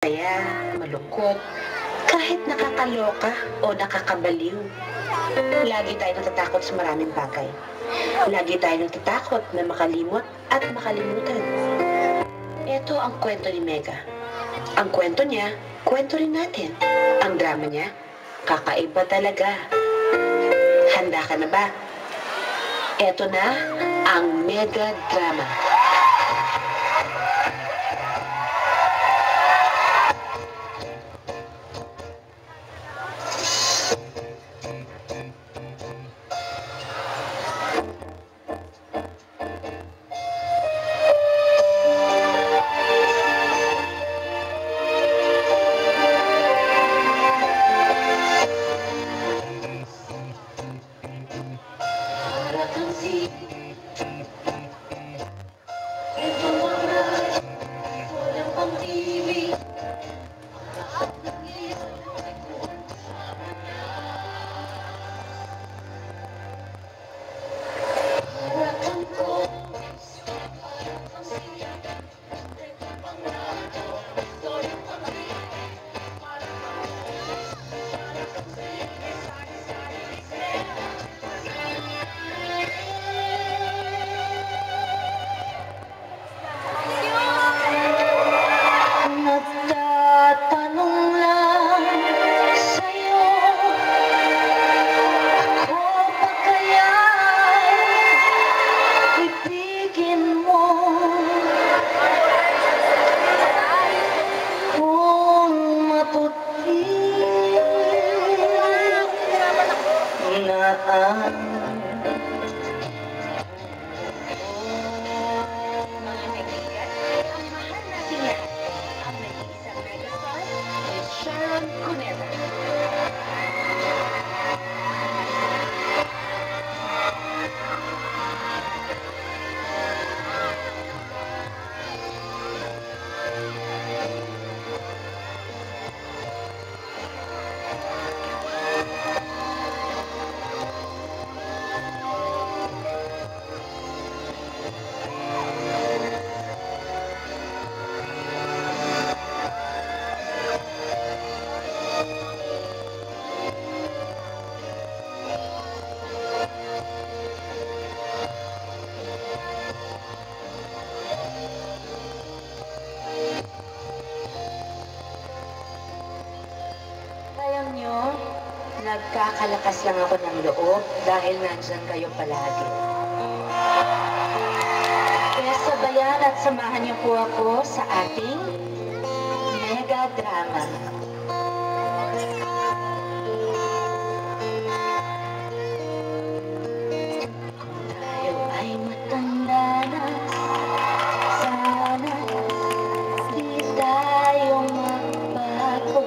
Kaya malungkot, kahit nakakaloka o nakakabaliw. Lagi tayo natatakot sa maraming bagay. Lagi tayo natatakot na makalimot at makalimutan. Ito ang kwento ni Mega. Ang kwento niya, kwento rin natin. Ang drama niya, kakaiba talaga. Handa ka na ba? Ito na ang Mega Drama. Nagkakalakas lang ako ng loob dahil nandyan kayo palagi. Kaya sabayan at samahan niyo po ako sa ating Mega Drama. Kung tayo ay matanda na, sana di tayo magbago.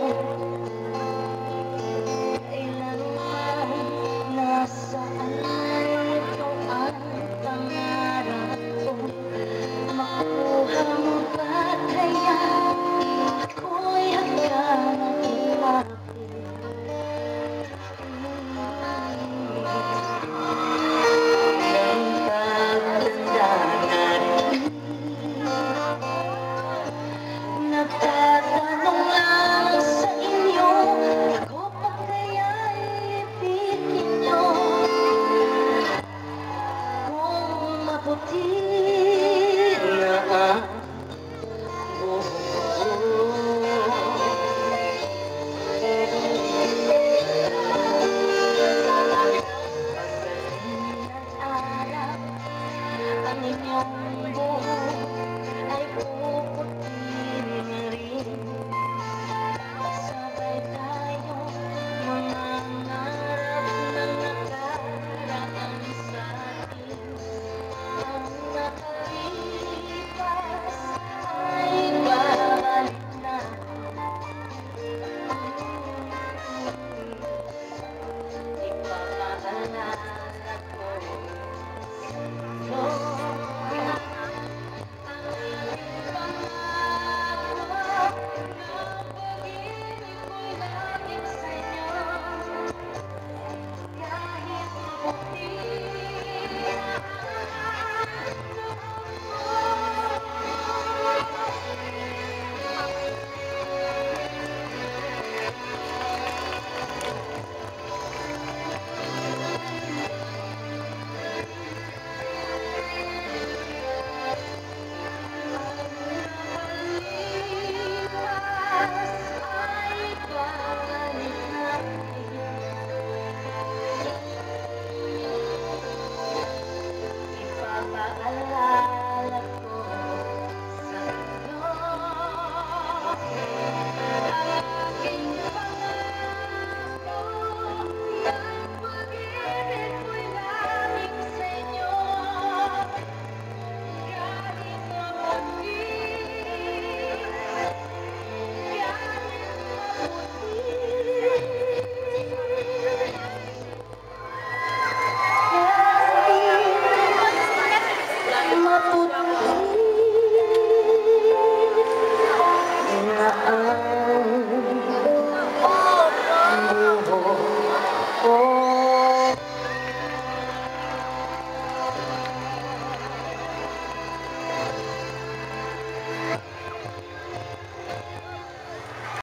Nasaan ito ang pangarap ko? Makuha mo ba kaya ako'y hanggang ko